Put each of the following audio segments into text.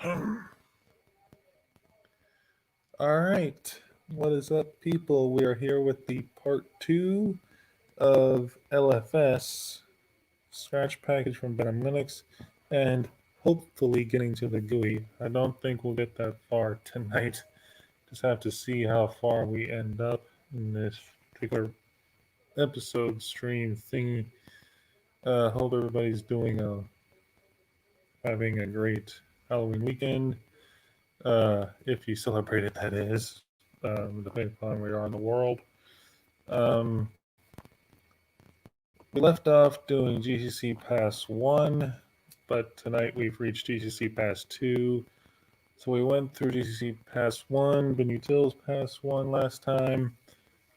All right. What is up, people? We are here with the part 2 of LFS, Scratch Package from Venom Linux, and hopefully getting to the GUI. I don't think we'll get that far tonight. Just have to see how far we end up in this particular episode stream thing. Hope everybody's having a great Halloween weekend. If you celebrate it, that is, depending upon where you are in the world. We left off doing GCC Pass 1, but tonight we've reached GCC Pass 2. So we went through GCC Pass 1, Benutil's Pass 1 last time,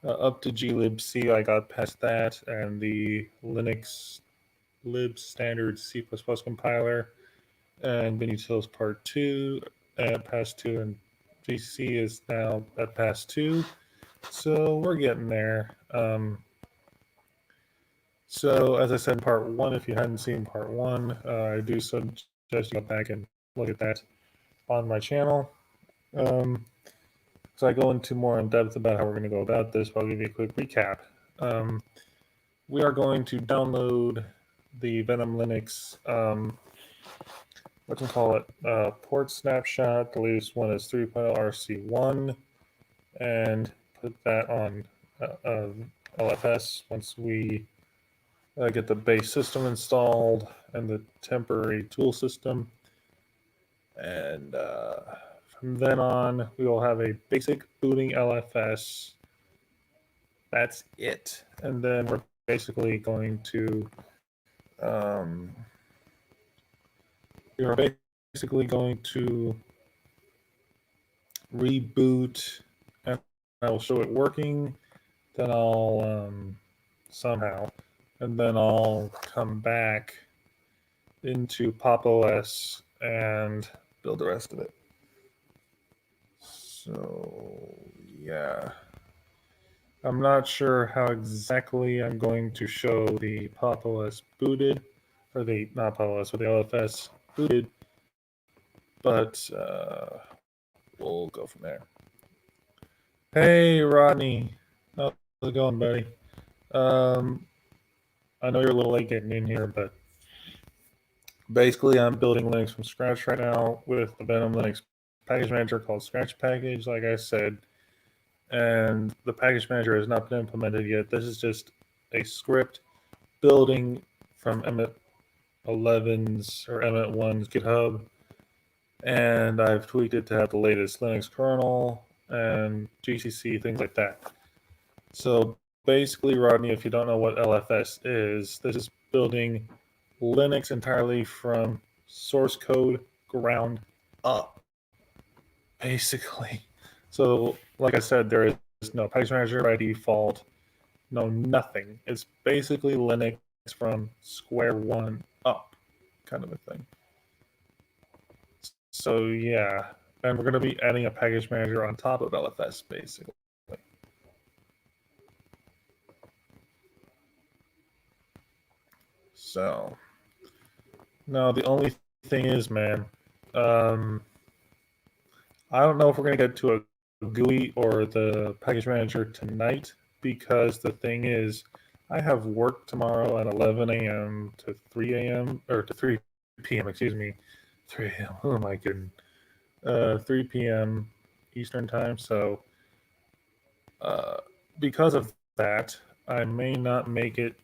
up to glibc. I got past that, and the Linux lib standard C++ compiler, and Benutil's Part 2, Pass 2, and GCC is now at Pass 2. So we're getting there. So as I said in part 1, if you hadn't seen part 1, I do suggest you go back and look at that on my channel. So I go into more in depth about how we're going to go about this, but I'll give you a quick recap. We are going to download the Venom Linux, port snapshot. The latest one is 3.0 RC1, and put that on LFS once we get the base system installed and the temporary tool system. And from then on, we will have a basic booting LFS. That's it. And then we're basically going to reboot, and I will show it working. Then I'll somehow, and then I'll come back into Pop! OS and build the rest of it. So yeah, I'm not sure how exactly I'm going to show the Pop! OS booted, or the not Pop! OS, but the LFS booted, but we'll go from there. Hey Rodney, how's it going, buddy? I know you're a little late getting in here, but basically I'm building Linux from scratch right now with the Venom Linux package manager called scratchpkg, like I said, and the package manager has not been implemented yet. This is just a script building from Emmet 11's or Emmet 1's GitHub, and I've tweaked it to have the latest Linux kernel and GCC, things like that. So basically, Rodney, if you don't know what LFS is, this is building Linux entirely from source code ground up, basically. So, like I said, there is no package manager by default, no nothing. It's basically Linux from square one up, kind of a thing. So, yeah, and we're going to be adding a package manager on top of LFS, basically. So, now the only thing is, man, I don't know if we're going to get to a GUI or the package manager tonight, because the thing is, I have work tomorrow at 11 a.m. to 3 a.m. or to 3 p.m. Excuse me, 3 a.m. Who am I kidding? 3 p.m. Eastern time. So, because of that, I may not make it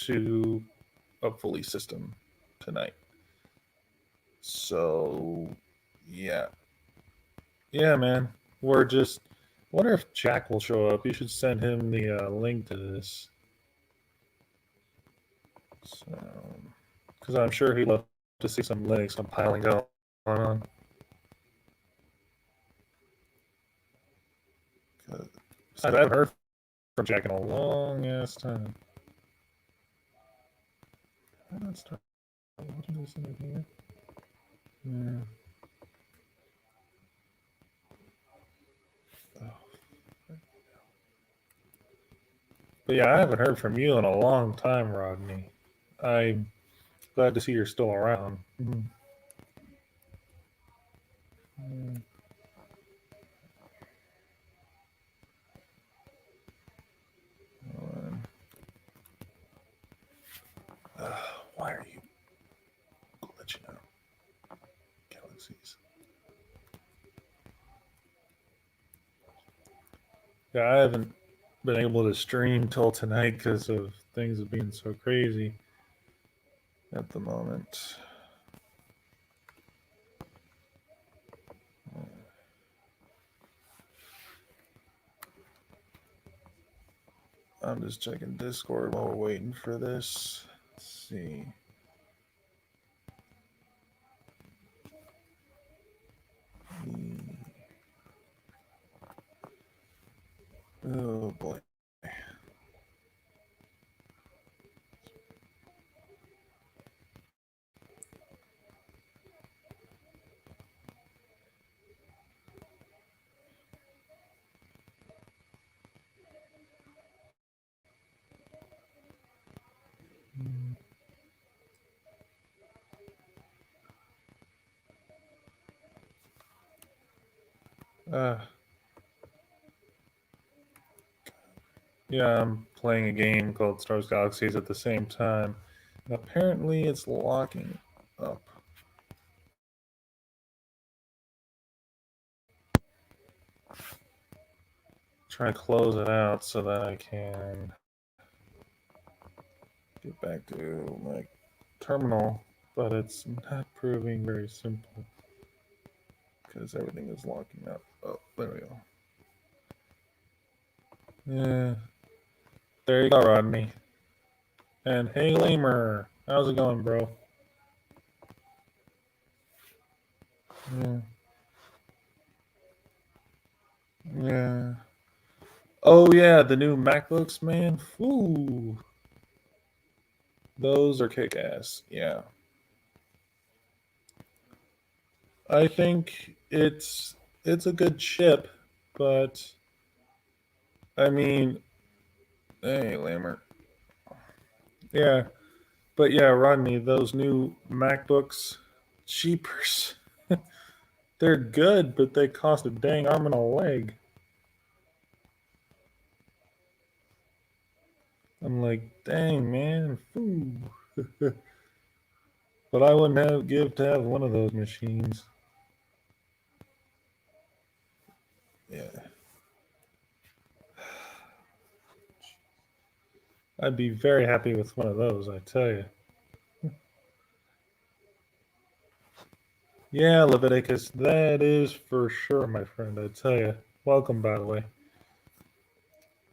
to a fully system tonight. So, yeah, man. We're just. Wonder if Jack will show up. You should send him the link to this. So, because I'm sure he'd love to see some Linux compiling going on. I haven't heard from Jack in a long ass time. Let's start. What is this in here? Yeah. But yeah, I haven't heard from you in a long time, Rodney. I'm glad to see you're still around. Mm-hmm. Galaxies. Yeah, I haven't been able to stream till tonight because of things being so crazy at the moment. I'm just checking Discord while we're waiting for this. Let's see. Oh boy. Uh, yeah, I'm playing a game called Stars Galaxies at the same time. And apparently it's locking up. Try to close it out so that I can get back to my terminal, but it's not proving very simple because everything is locking up. Oh, there we go. Yeah. There you go, Rodney. And hey, Lamer. How's it going, bro? Yeah. Yeah. Oh, yeah, the new MacBooks, man. Ooh. Those are kick ass. Yeah. I think it's a good chip, but I mean, hey, Lamer. Yeah. But yeah, Rodney, those new MacBooks, cheapers. They're good, but they cost a dang arm and a leg. I'm like, dang, man. Ooh. But I wouldn't give to have one of those machines. Yeah. I'd be very happy with one of those, I tell you. Yeah, Leviticus, that is for sure, my friend, I tell you. Welcome, by the way.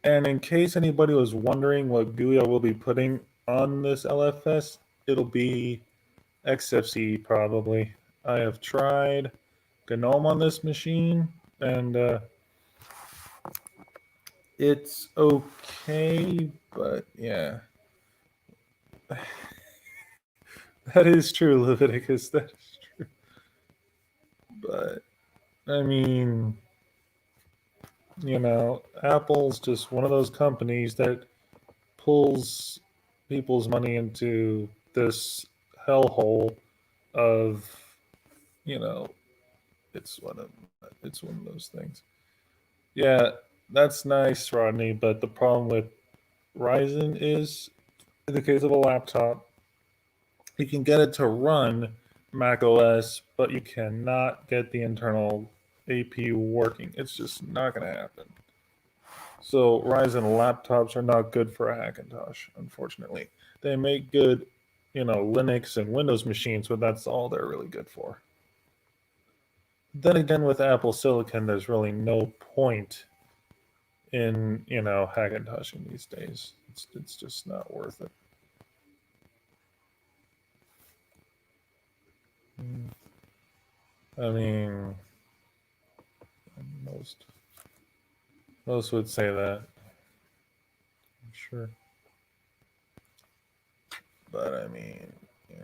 And in case anybody was wondering what GUI I will be putting on this LFS, it'll be XFCE probably. I have tried GNOME on this machine, and it's okay, but yeah. That is true, Leviticus. That is true. But, I mean, Apple's just one of those companies that pulls people's money into this hellhole of, you know, it's one of those things. Yeah, that's nice, Rodney, but the problem with Ryzen is, in the case of a laptop, you can get it to run Mac OS, but you cannot get the internal APU working. It's just not going to happen. So Ryzen laptops are not good for a Hackintosh, unfortunately. They make good, Linux and Windows machines, but that's all they're really good for. Then again, with Apple Silicon, there's really no point in, Hackintoshing these days. It's just not worth it. I mean, most would say that, I'm sure. But I mean, you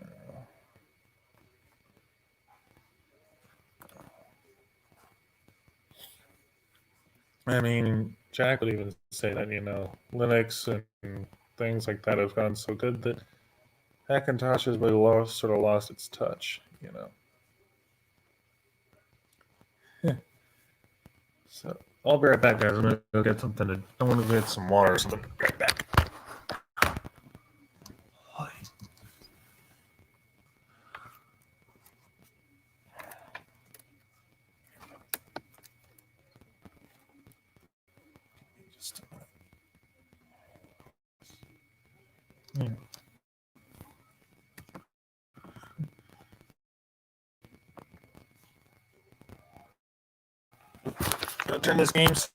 know, Jack would even say that, Linux and things like that have gotten so good that Hackintosh has really lost its touch. So I'll be right back, guys. I'm gonna go get something to. I want to get some water or something. Right back. Yeah. Gotta turn this game's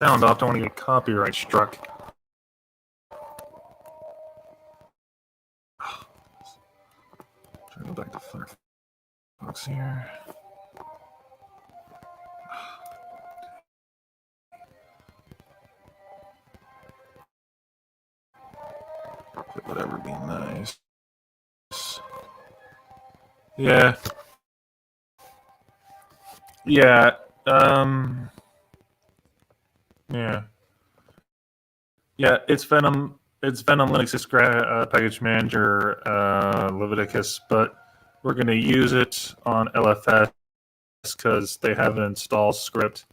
sound off. Don't want to get copyright struck. Try to go back to Firefox here. Whatever be nice. Yeah. Yeah. Yeah. Yeah. It's Venom. It's Venom Linux's package manager, Leviticus, but we're going to use it on LFS because they have an install script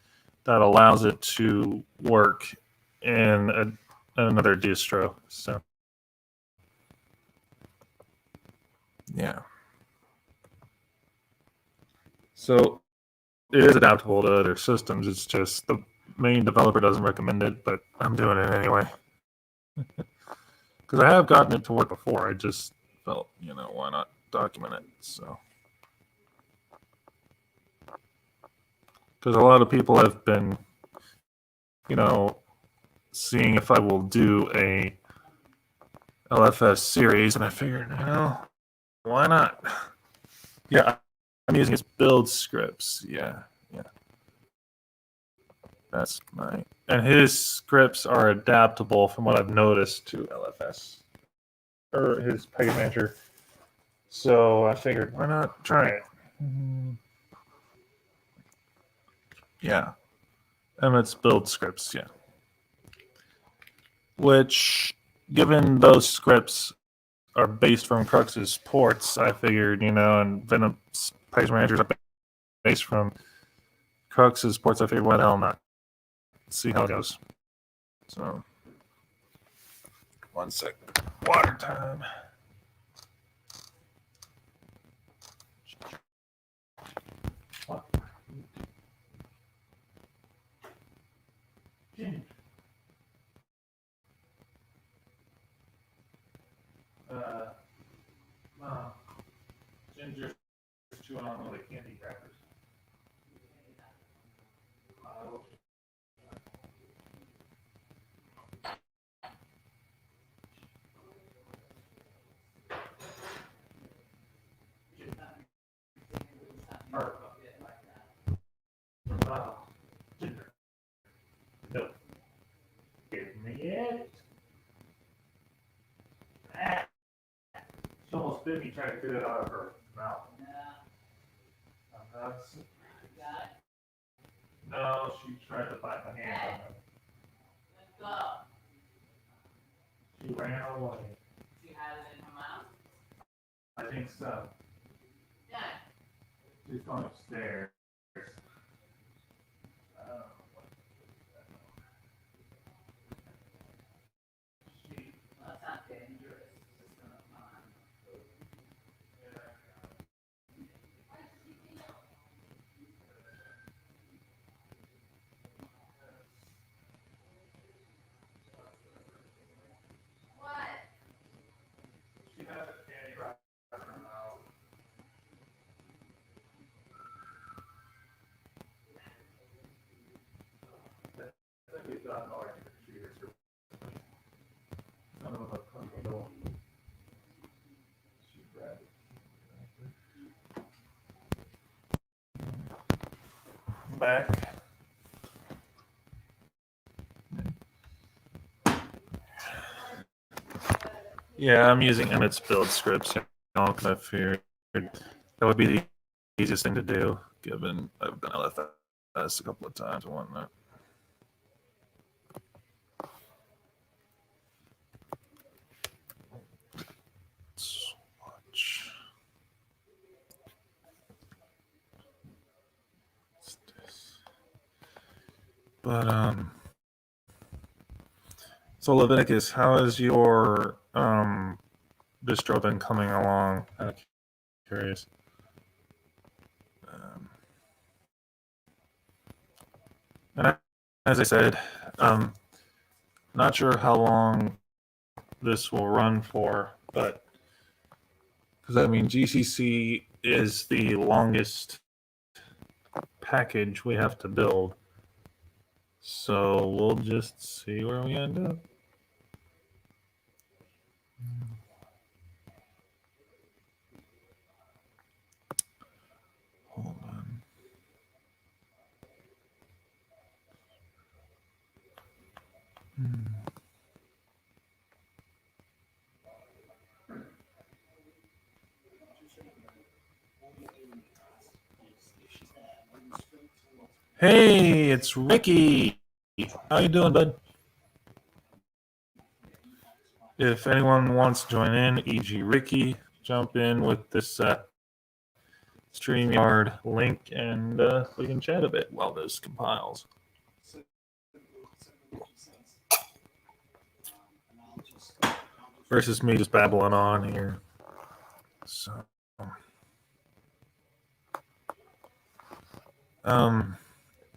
that allows it to work in another distro. So, yeah. So it is adaptable to other systems. It's just the main developer doesn't recommend it, but I'm doing it anyway. Because I have gotten it to work before. I just felt, why not document it? So, because a lot of people have been, seeing if I will do a LFS series, and I figured, why not? Yeah, I'm using his build scripts. Yeah. That's my, and his scripts are adaptable from what I've noticed to LFS or his package manager. So I figured, why not try it? Yeah, Emmett's build scripts. Yeah, which, given those scripts are based from Crux's ports, I figured, and Venom's package managers are based from Crux's ports. I figured, why the hell not? Let's see how it goes. So, 1 sec. Water time. What? No. Ginger's chewing on all the candy crackers. Ginger. No. Give me it. Ah. She almost bit me trying to get it out of her mouth. No, she tried to bite my hand. She ran away. She had it in her mouth? I think so. Yeah. She's going upstairs. That's not dangerous. What? She has a candy right in her mouth. We've got all our computers. None of them have come to know. She grabbed it. Back. Yeah, I'm using Emmett's build scripts because I figured that would be the easiest thing to do, given I've done LFS a couple of times and whatnot. Let's watch. What's this? But so Leviticus, how has your distro been coming along? I'm curious. And as I said, not sure how long this will run for, but because I mean GCC is the longest package we have to build, so we'll just see where we end up. Hold on. Hey, it's Ricky. How you doing, bud? If anyone wants to join in, e.g. Ricky, jump in with this StreamYard link and we can chat a bit while this compiles. Versus me just babbling on here.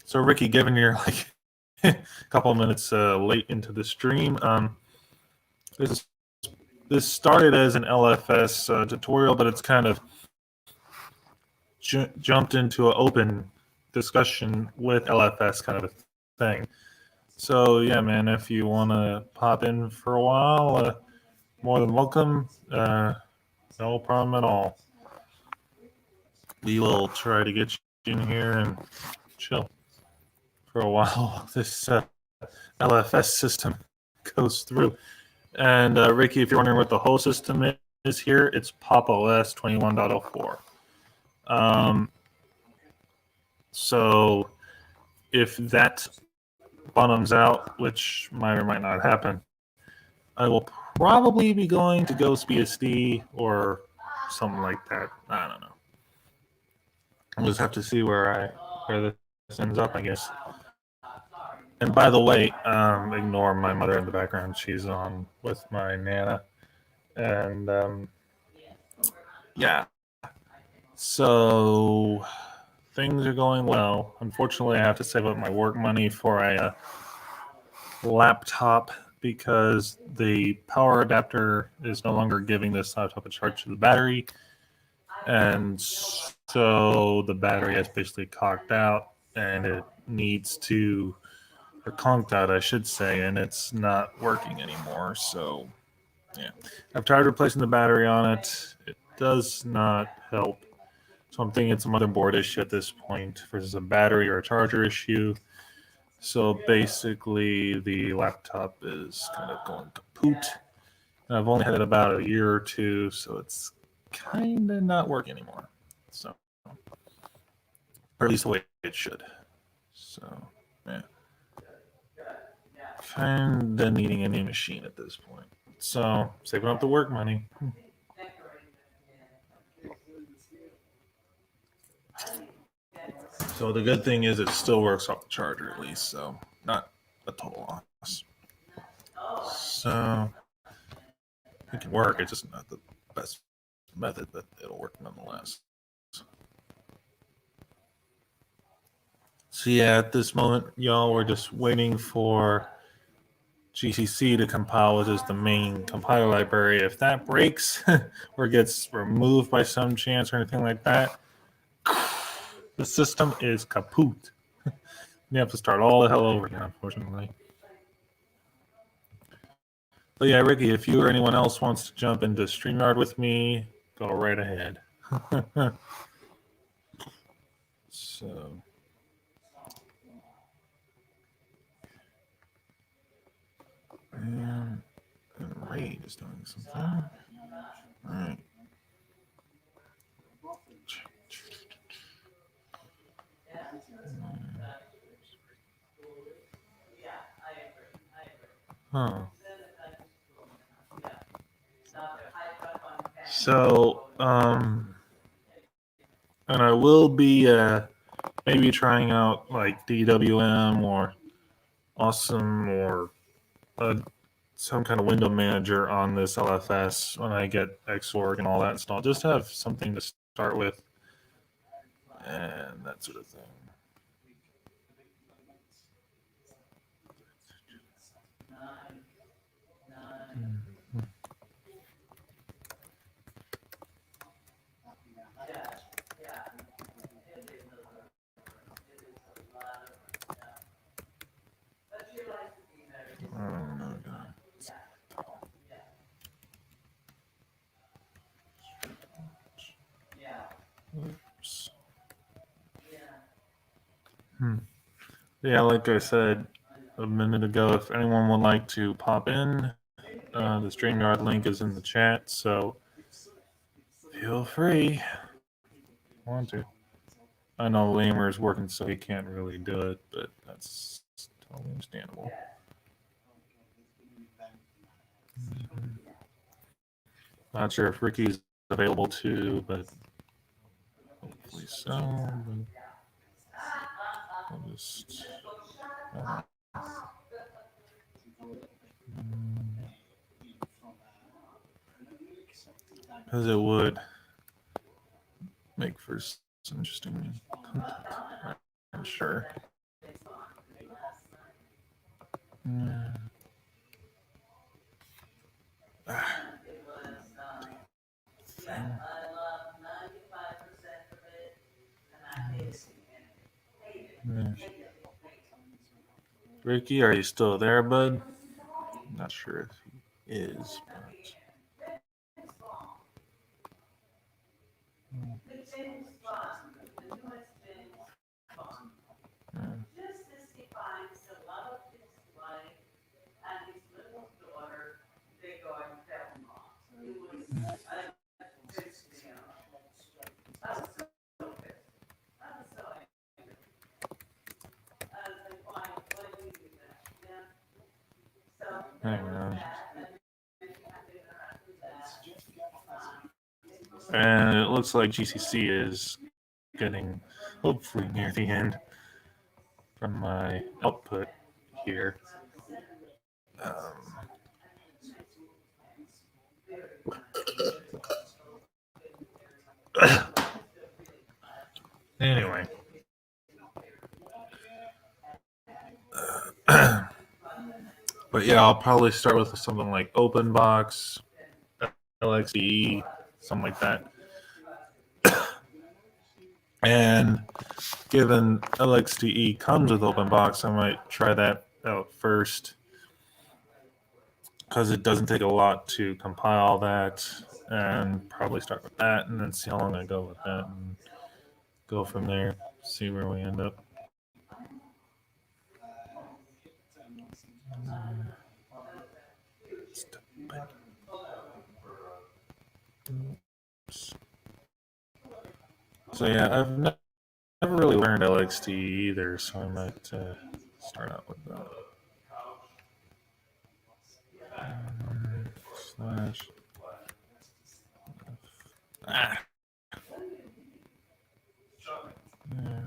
So Ricky, given you're like a couple of minutes late into the stream, this started as an LFS tutorial, but it's kind of jumped into an open discussion with LFS kind of a thing. So yeah, man, if you want to pop in for a while, more than welcome. No problem at all. We will try to get you in here and chill for a while. This LFS system goes through. And Ricky, if you're wondering what the whole system is here, it's Pop! OS 21.04. So if that bottoms out, which might or might not happen, I will probably be going to Ghost BSD or something like that. I don't know. I'll just have to see where this ends up, I guess. And by the way, ignore my mother in the background. She's on with my Nana. And yeah. So things are going well. Unfortunately, I have to save up my work money for a laptop because the power adapter is no longer giving this laptop a charge to the battery. And so the battery has basically conked out and it needs to, or conked out, I should say, and it's not working anymore. So yeah, I've tried replacing the battery on it. It does not help. So I'm thinking it's a motherboard issue at this point versus a battery or a charger issue. So basically the laptop is kind of going kaput. And I've only had it about a year or two, so it's kind of not working anymore. So, or at least the way it should. So, yeah. Kind of needing a new machine at this point. So, saving up the work money. So the good thing is it still works off the charger at least, so not a total loss. So it can work. It's just not the best method, but it'll work nonetheless. So yeah, at this moment, y'all, we're just waiting for GCC to compile, which is the main compiler library. If that breaks or gets removed by some chance or anything like that, the system is kaput. You have to start all the hell over again, unfortunately. But yeah, Ricky, if you or anyone else wants to jump into StreamYard with me, go right ahead. So. And Raid is doing something. All right. Huh. So, and I will be maybe trying out like DWM or Awesome or some kind of window manager on this LFS when I get Xorg and all that installed. Just have something to start with and that sort of thing. Yeah, like I said a minute ago, if anyone would like to pop in, the StreamYard link is in the chat, so feel free. Want to? I know Lamer's working, so he can't really do it, but that's totally understandable. Not sure if Ricky's available too, but hopefully so. I'll just. Because it would make for some interesting content, I'm sure. Ricky, are you still there, bud? I'm not sure if he is, but. Hang on. And it looks like GCC is getting hopefully near the end from my output here. Anyway. But yeah, I'll probably start with something like OpenBox, LXDE, something like that. And given LXDE comes with OpenBox, I might try that out first because it doesn't take a lot to compile that, and probably start with that and then see how long I go with that and go from there, see where we end up. So yeah, I've never really learned LXD either, so I might start out with that. Slash. Ah. Yeah.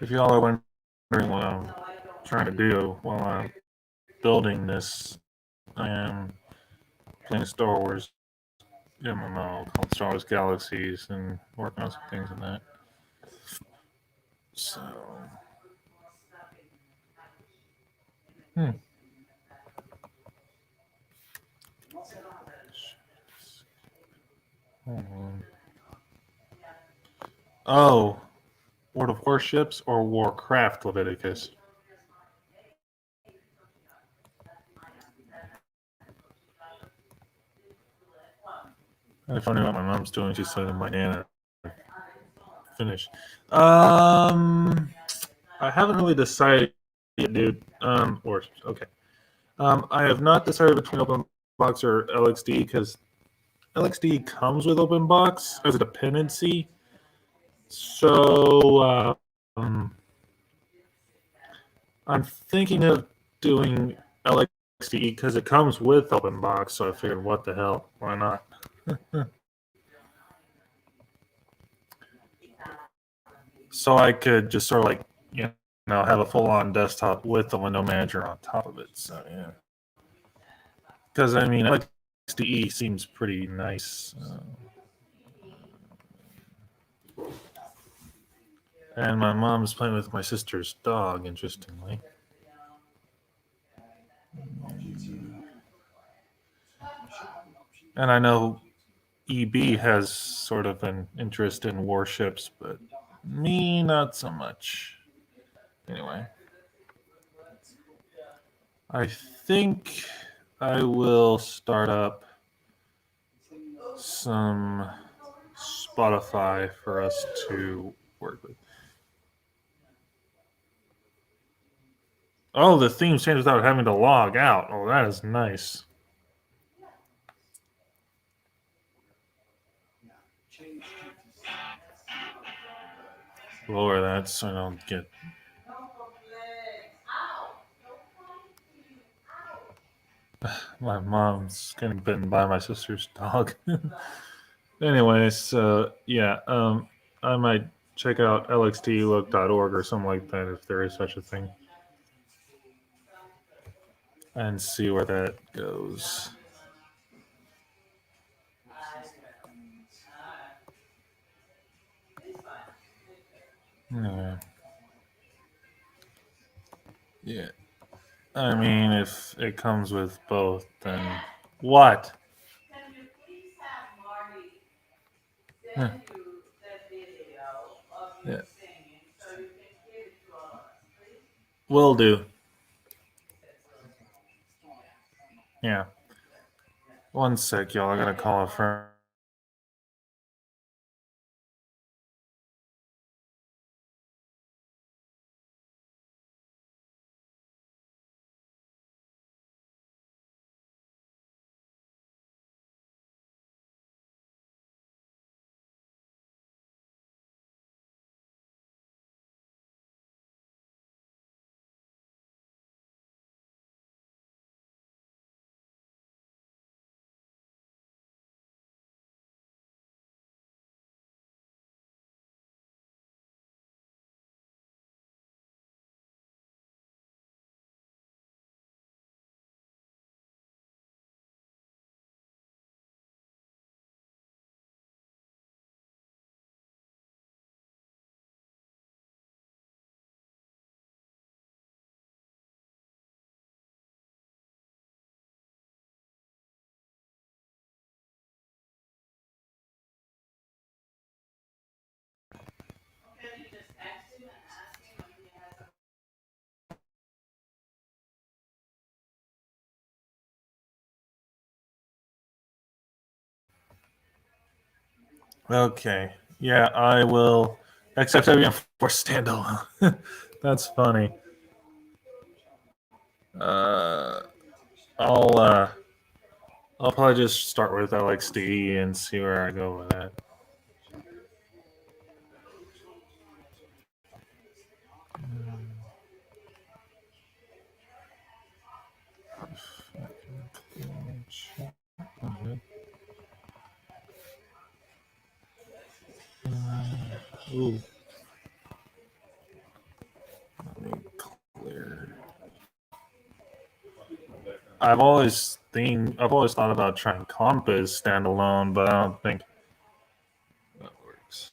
If y'all are wondering what I'm trying to do while I'm building this, I am playing Star Wars MMO called Star Wars Galaxies and working on some things in that. So, Oh, World of Warships or Warcraft Leviticus? If I knew what my mom's doing, she's setting my Nana finish. I haven't really decided yet, dude. Okay. I have not decided between OpenBox or LXD because LXD comes with OpenBox as a dependency. So I'm thinking of doing LXD because it comes with OpenBox. So I figured, what the hell? Why not? So I could just sort of like, have a full-on desktop with the window manager on top of it. So yeah, because I mean, LXDE seems pretty nice. And my mom's playing with my sister's dog, interestingly. And I know EB has sort of an interest in warships, but Me, not so much. Anyway, I think I will start up some Spotify for us to work with. Oh, the theme changed without having to log out. Oh, that is nice. Lower that so I don't get. My mom's getting bitten by my sister's dog. Anyway, so yeah, I might check out lxtlook.org or something like that if there is such a thing, and see where that goes. Anyway. Yeah. I mean, if it comes with both, then what? Yeah. Yeah. Will do. Yeah. One sec, y'all. I gotta call a friend. Okay. Yeah, I will accept every for standalone. That's funny. Uh, I'll uh, I'll probably just start with LXD and see where I go with that. Ooh. Let me clear. I've always thought about trying Compass standalone, but I don't think that works.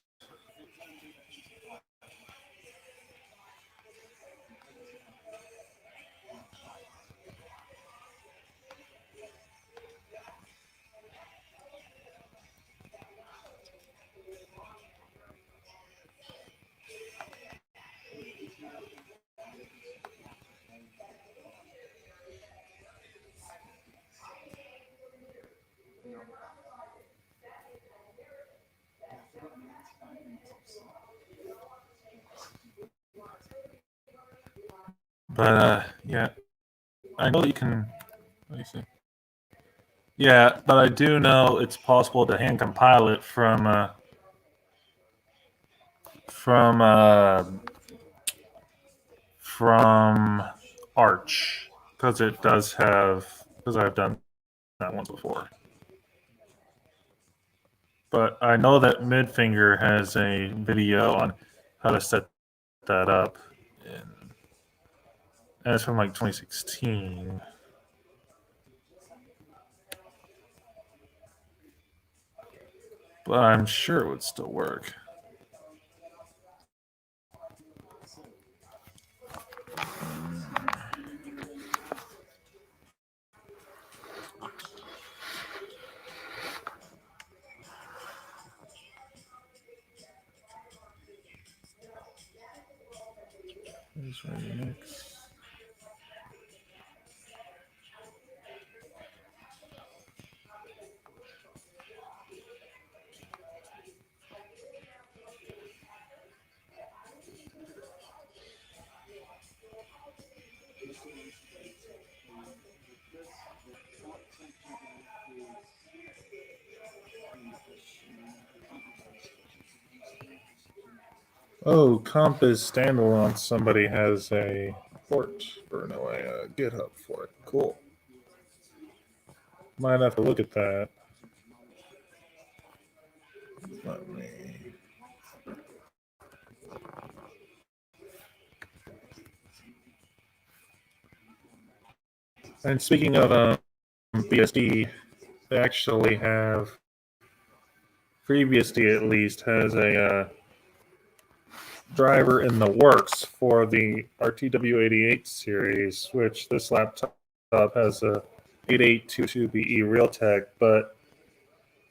But yeah, I know you can. Let me see. Yeah, but I do know it's possible to hand compile it from from Arch because it does have because I've done that one before. But I know that Midfinger has a video on how to set that up, and it's from like 2016. But I'm sure it would still work. Is ready next. Oh, comp is standalone. Somebody has a port or no, a GitHub for it. Cool. Might have to look at that. Let me. And speaking of BSD, they actually have, FreeBSD at least, has a driver in the works for the RTW88 series, which this laptop has a 8822BE Realtek, but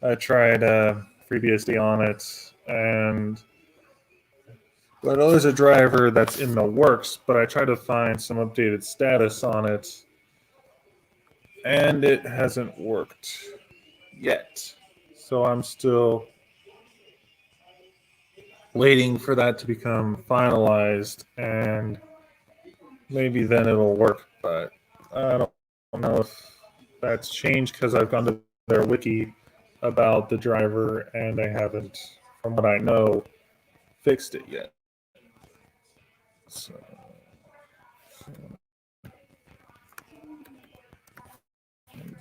I tried FreeBSD on it, and I know there's a driver that's in the works, but I tried to find some updated status on it, and it hasn't worked yet. So I'm still waiting for that to become finalized, and maybe then it'll work. But I don't know if that's changed because I've gone to their wiki about the driver, and they haven't, from what I know, fixed it yet. So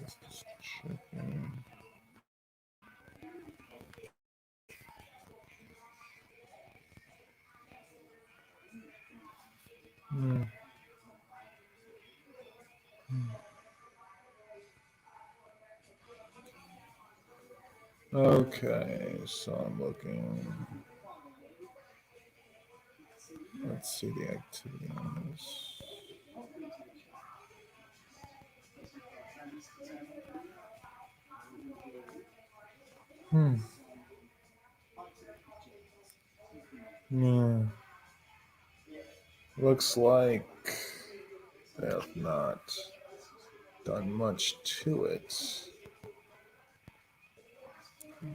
just checking. Okay, so I'm looking. Let's see the activity on this. Yeah. Looks like they have not done much to it.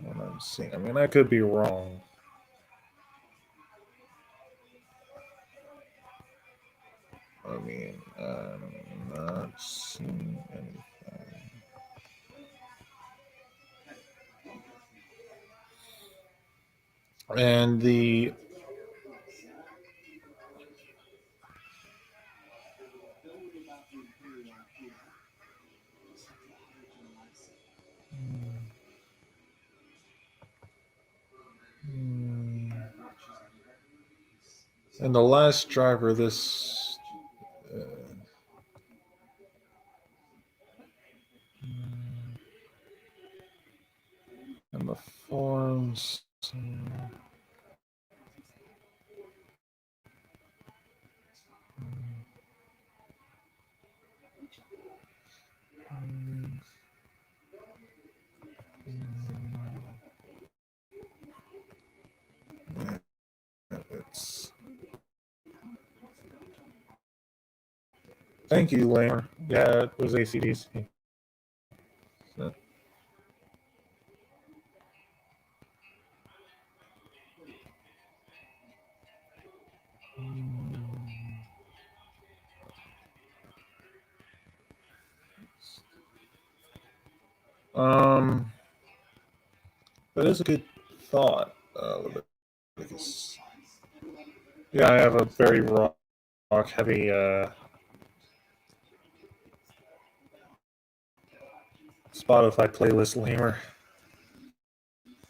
What I'm seeing. I mean, I could be wrong. I mean, I'm not seeing anything. And the and the last driver, this and the forms. It's, thank you, Lamer. Yeah, it was ACDC. So, that is a good thought. Because, yeah, I have a very rock heavy Spotify playlist, Lamer,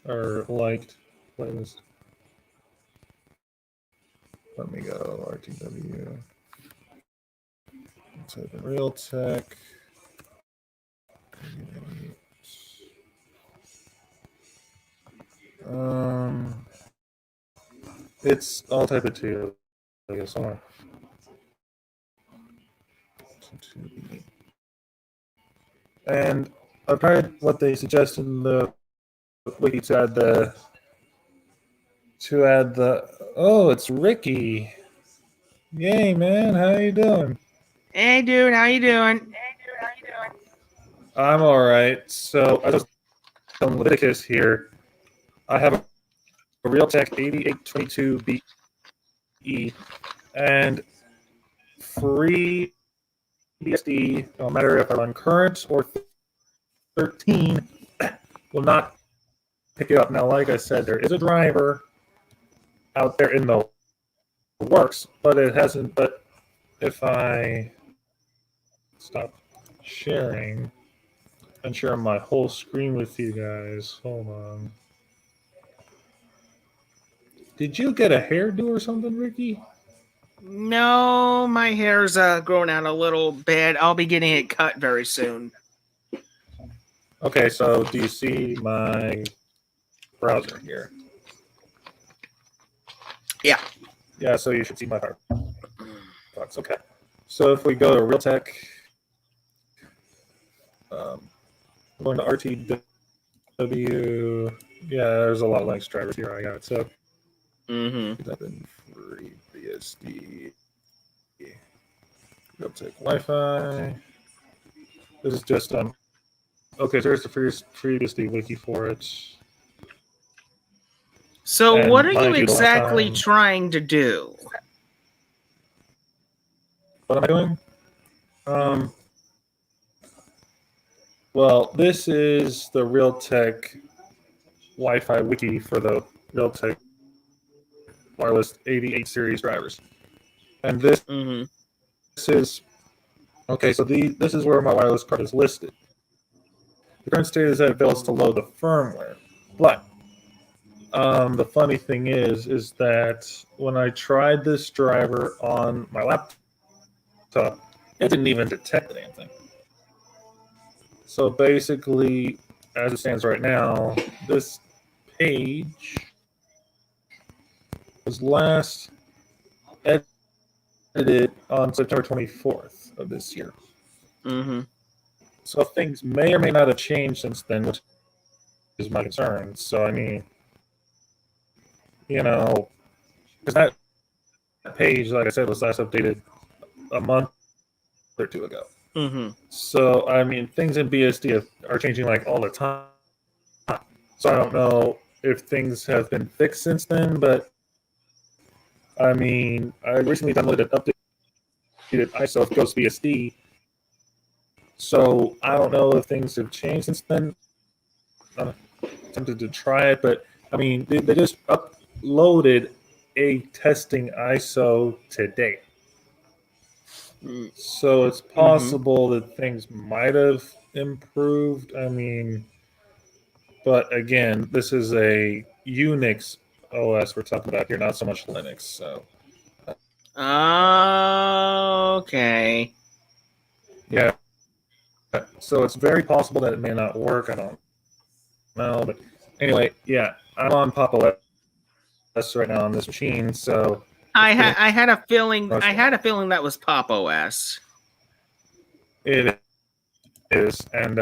or liked playlist. Let me go RTW. Type in Realtek. It's, I'll type it to you, I guess. Hold on. And I've tried what they suggest in the wiki to add the oh, it's Ricky. Yay, man! How you doing? Hey, dude, how you doing? I'm all right. So I was telling Leviticus here. I have a Realtek 8822BE and free BSD. No matter if I run current or 13, will not pick it up. Now, like I said, there is a driver out there in the works, but it hasn't. But if I stop sharing and share my whole screen with you guys, hold on. Did you get a hairdo or something, Ricky? No, my hair's growing out a little bit. I'll be getting it cut very soon. Okay, so do you see my browser here? Yeah. Yeah, so you should see my Firefox. Okay. So if we go to Realtek, going to RTW, yeah, there's a lot of Linux drivers here. I got it. So type in free BSD, Realtek Wi-Fi. This is just okay. So there's the free BSD wiki for it. So, And what are you mind you, the last exactly time, trying to do? what am I doing? Um, well, this is the Realtek Wi-Fi wiki for the Realtek wireless 88 series drivers, and this is okay. So this is where my wireless card is listed. The current state is that it fails to load the firmware, but the funny thing is that when I tried this driver on my laptop, it didn't even detect the damn thing. So basically, as it stands right now, this page was last edited on September 24th of this year. So things may or may not have changed since then, which is my concern. So I mean, because that page, like I said, was last updated a month or two ago. So I mean, things in BSD are changing like all the time. So I don't know if things have been fixed since then, but I mean, I recently downloaded an updated ISO of Ghost BSD. So I don't know if things have changed since then. I'm tempted to try it, but I mean, they just uploaded a testing ISO today. So it's possible that things might have improved. I mean, but again, this is a Unix OS we're talking about here, not so much Linux. So Okay. yeah, so it's very possible that it may not work. I don't know, but anyway, yeah, I'm on Pop OS right now on this machine, so I it's pretty had a feeling. much I had a feeling that was Pop OS. it is, and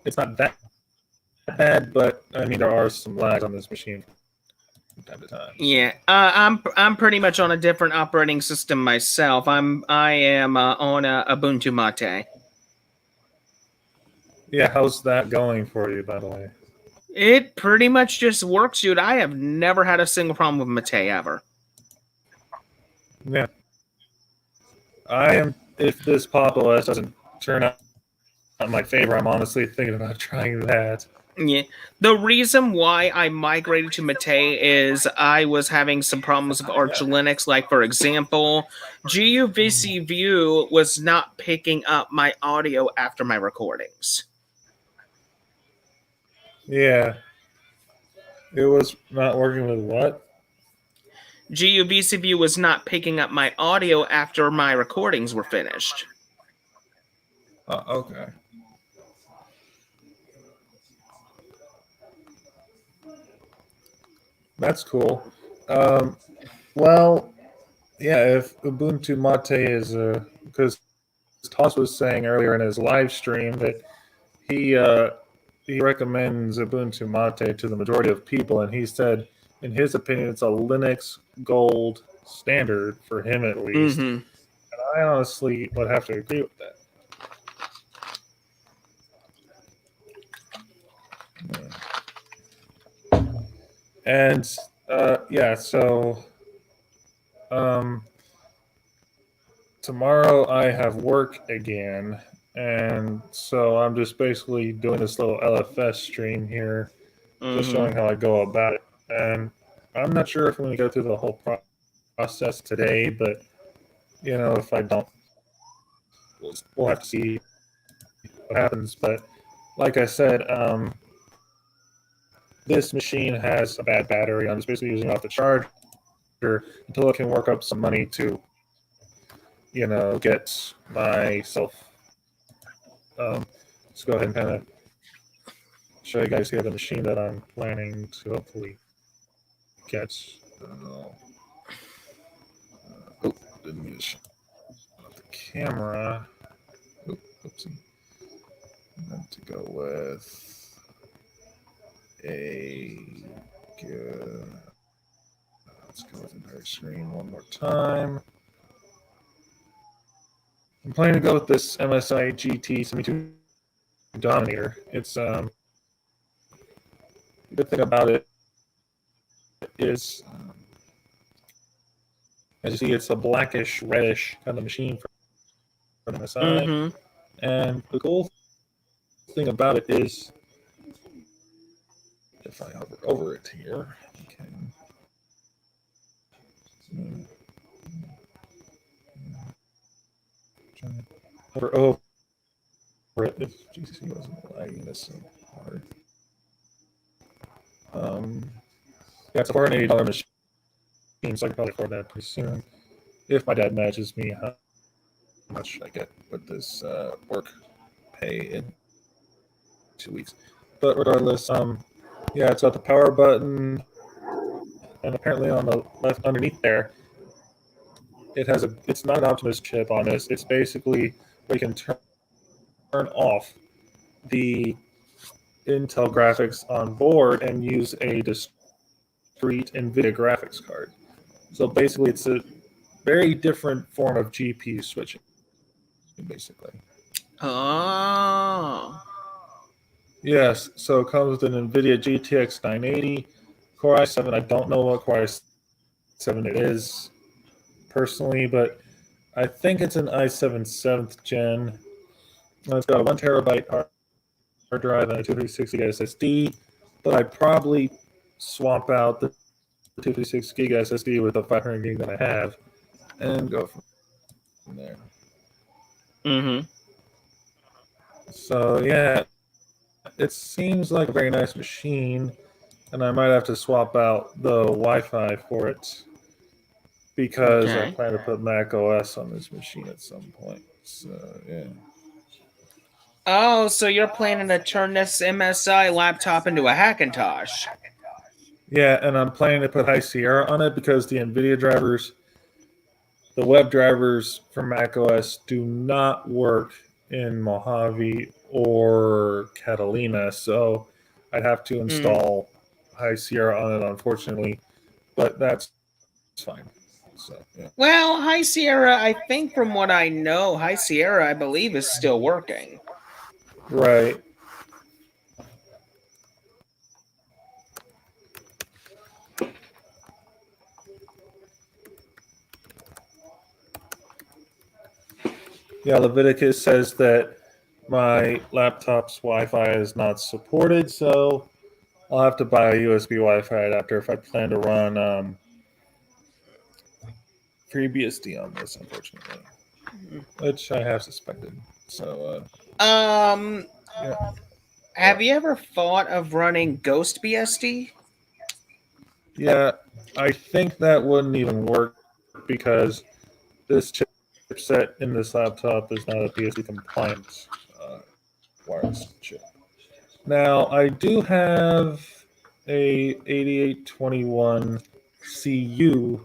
it's not that bad, but I mean there are some lags on this machine from time to time. So. Yeah, I'm pretty much on a different operating system myself. I am on Ubuntu Mate. Yeah, how's that going for you, by the way? It pretty much just works, dude. I have never had a single problem with Mate ever. Yeah, I am. If this Pop OS doesn't turn out in my favor, I'm honestly thinking about trying that. Yeah. The reason why I migrated to Mate is I was having some problems with Arch Linux. Like, for example, GUI View was not picking up my audio after my recordings. Yeah, it was not working with what? GUI View was not picking up my audio after my recordings were finished. Okay. That's cool. Well, yeah, if Ubuntu Mate is because Toss was saying earlier in his live stream that he he recommends Ubuntu Mate to the majority of people, and he said, in his opinion, it's a Linux Gold standard for him at least. Mm-hmm. And I honestly would have to agree with that. And yeah, so tomorrow I have work again, and so I'm just basically doing this little LFS stream here, just showing how I go about it. And I'm not sure if I'm going to go through the whole process today, but if I don't, we'll have to see what happens. But like I said, this machine has a bad battery. I'm just basically using it off the charger until I can work up some money to, get myself. Let's go ahead and kind of show you guys here the machine that I'm planning to hopefully get. Didn't mean to shut off the camera. Oopsie. I meant to go with let's go with entire screen one more time. I'm planning to go with this MSI GT 72 Dominator. It's the good thing about it is, as you see, it's a blackish reddish kind of machine from MSI. Mm-hmm. And the cool thing about it is, if I hover over it here, I can. Hover over it. If GCC wasn't lagging this so hard. Yeah, it's a $480 machine, so I can probably afford that pretty soon. If my dad matches me how much I get with this work pay in 2 weeks. But regardless, yeah, it's got the power button, and apparently on the left underneath there, it's not an Optimus chip on this. It's basically we can turn off the Intel graphics on board and use a discrete NVIDIA graphics card. So basically, it's a very different form of GPU switching, basically. Oh. Yes, so it comes with an NVIDIA GTX 980, Core i7. I don't know what Core i7 it is personally, but I think it's an i7 7th gen. It's got a 1 terabyte hard drive and a 256 gig SSD, but I'd probably swap out the 256 gig SSD with the 500 gig that I have and go from there. Mm-hmm. So yeah, it seems like a very nice machine, and I might have to swap out the Wi-Fi for it because I plan to put Mac OS on this machine at some point. So yeah. Oh, so you're planning to turn this MSI laptop into a Hackintosh? Yeah, and I'm planning to put High Sierra on it because the NVIDIA drivers, the web drivers for Mac OS, do not work in Mojave or Catalina, so I'd have to install High Sierra on it, unfortunately, but that's fine. So, yeah. Well, High Sierra, I think from what I know, High Sierra, I believe, is still working. Right. Yeah, Leviticus says that my laptop's Wi-Fi is not supported, so I'll have to buy a USB Wi-Fi adapter if I plan to run FreeBSD on this, unfortunately, which I have suspected. So, yeah. Have you ever thought of running Ghost BSD? Yeah, I think that wouldn't even work because this chipset in this laptop is not a BSD compliant wireless chip. Now, I do have a 8821 CU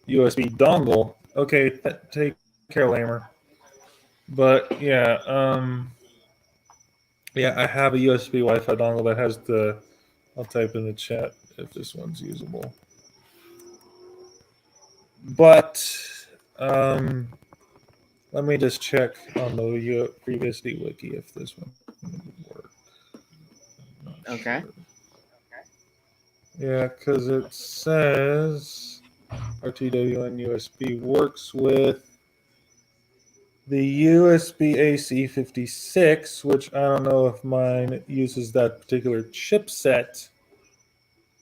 USB dongle. Okay, take care, Lamer. But yeah, I have a USB Wi-Fi dongle that has the. I'll type in the chat if this one's usable. But let me just check on the previously wiki if this one would work. Okay. Sure. Yeah, because it says RTWN USB works with the USB AC56, which I don't know if mine uses that particular chipset.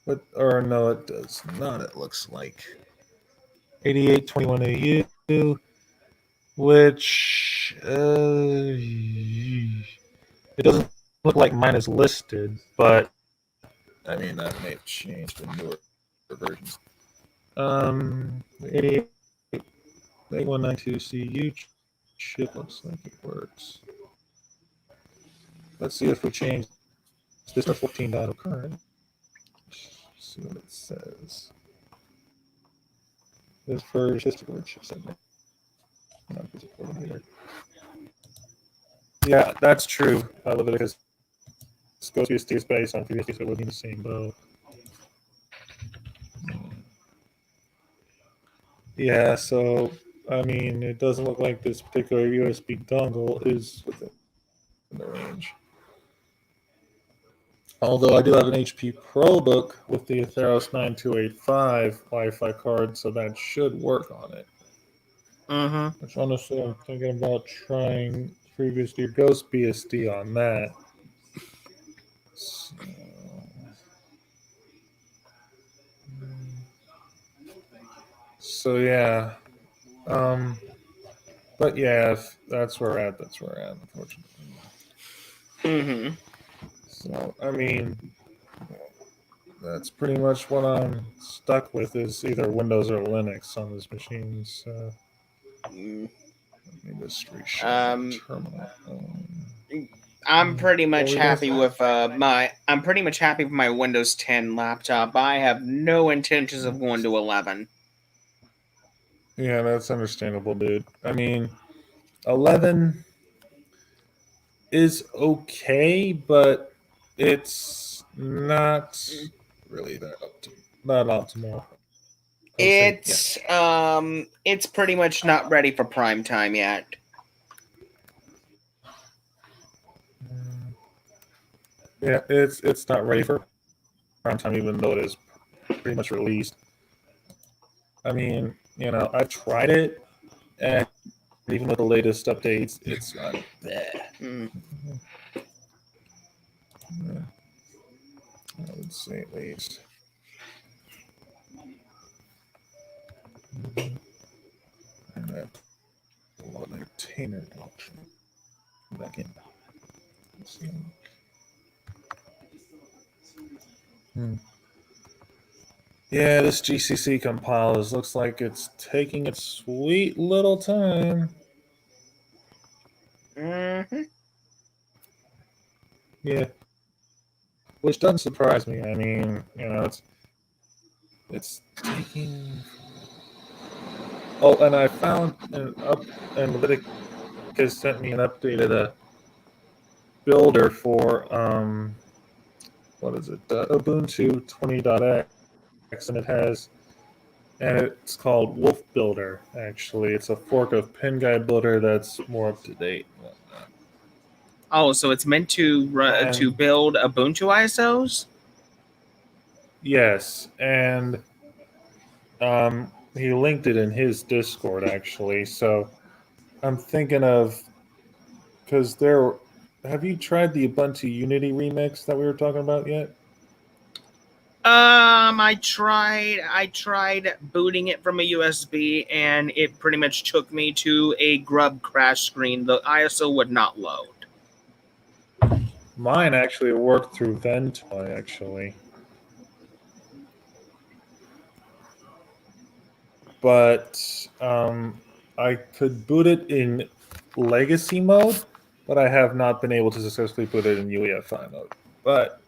But, or no, it does not, it looks like. 8821AU, which it doesn't look like mine is listed, but I mean, that may have changed in newer versions. 8192CU chip looks like it works. Let's see if we change this to 14.0 current. See what it says. This for history chipset. Yeah, that's true. Leviticus Ghost BST is based on previous, so it would be the same boat. Yeah, so I mean, it doesn't look like this particular USB dongle is within the range. Although I do have an HP ProBook with the Atheros 9285 Wi-Fi card, so that should work on it. Mm-hmm. Which honestly, I'm thinking about trying previous to your Ghost BSD on that. So yeah, but yeah, if that's where we're at. That's where we're at, unfortunately. Mm-hmm. So I mean, that's pretty much what I'm stuck with is either Windows or Linux on this machine. So let me just reshare my terminal. I'm pretty much happy saying? with I'm pretty much happy with my Windows 10 laptop. I have no intentions of going to 11. Yeah, that's understandable, dude. I mean, 11 is okay, but it's not really not optimal. It's pretty much not ready for prime time yet. Yeah, it's not ready for prime time, even though it is pretty much released. I mean, I've tried it, and even with the latest updates, it's not there. Yeah, I would say at least. And that entertainment option back in. Yeah, this GCC compilers looks like it's taking its sweet little time. Mm-hmm. Yeah, which doesn't surprise me. I mean, it's taking. Oh, and I found and Leviticus sent me an updated builder for what is it? Ubuntu 20.x, and it's called Wolf Builder. Actually, it's a fork of PinGuy Builder that's more up to date. Oh, so it's meant to build Ubuntu ISOs? Yes, and he linked it in his Discord actually. So I'm thinking of because there. Have you tried the Ubuntu Unity remix that we were talking about yet? I tried booting it from a USB, and it pretty much took me to a grub crash screen. The ISO would not load. Mine actually worked through Ventoy, actually. But I could boot it in legacy mode, but I have not been able to successfully put it in UEFI mode. But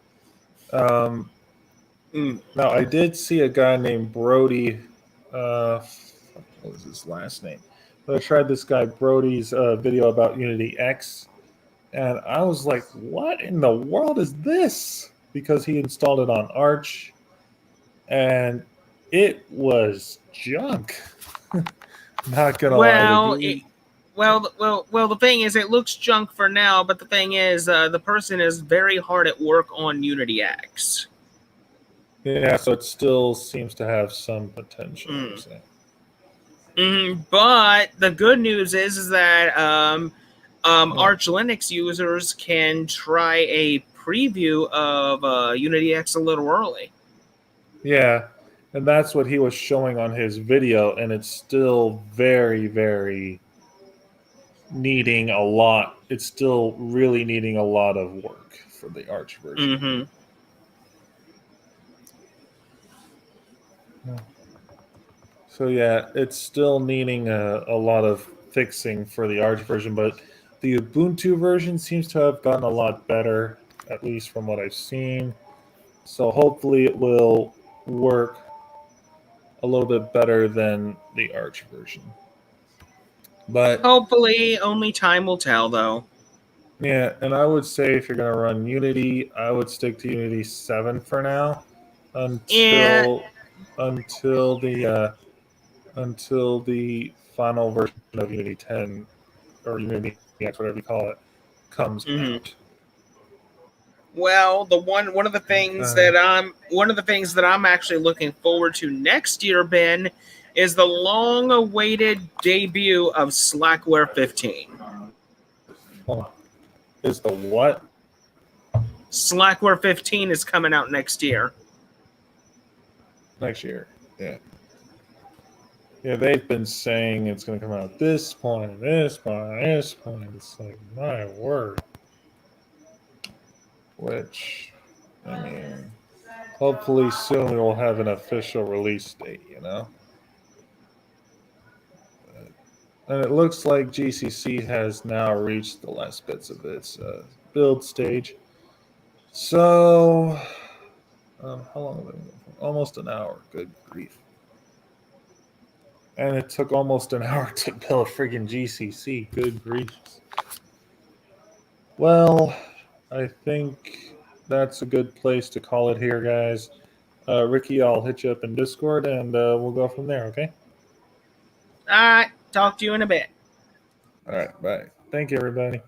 now I did see a guy named Brody. What was his last name? But I tried this guy Brody's video about Unity X, and I was like, "What in the world is this?" Because he installed it on Arch, and it was junk. Not gonna lie. Well, the thing is, it looks junk for now, but the thing is, the person is very hard at work on Unity X. Yeah, so it still seems to have some potential. You're saying. But the good news is that Arch Linux users can try a preview of Unity X a little early. Yeah, and that's what he was showing on his video, and it's still very, very needing a lot. It's still really needing a lot of work for the Arch version. So yeah, it's still needing a lot of fixing for the Arch version, but the Ubuntu version seems to have gotten a lot better, at least from what I've seen. So hopefully it will work a little bit better than the Arch version. But hopefully, only time will tell, though. Yeah, and I would say if you're going to run Unity, I would stick to Unity 7 for now until the final version of Unity 10 or Unity X, whatever you call it, comes out. Well, one of the things that I'm actually looking forward to next year, Ben, is the long-awaited debut of Slackware 15. Is the what? Slackware 15 is coming out next year. Next year, yeah. Yeah, they've been saying it's going to come out at this point, this point, this point. It's like, my word. Which, I mean, hopefully soon we'll have an official release date, you know? And it looks like GCC has now reached the last bits of its build stage. So, how long have I been going for? Almost an hour. Good grief. And it took almost an hour to build freaking GCC. Good grief. Well, I think that's a good place to call it here, guys. Ricky, I'll hit you up in Discord and we'll go from there, okay? All right. Talk to you in a bit. All right. Bye. Thank you, everybody.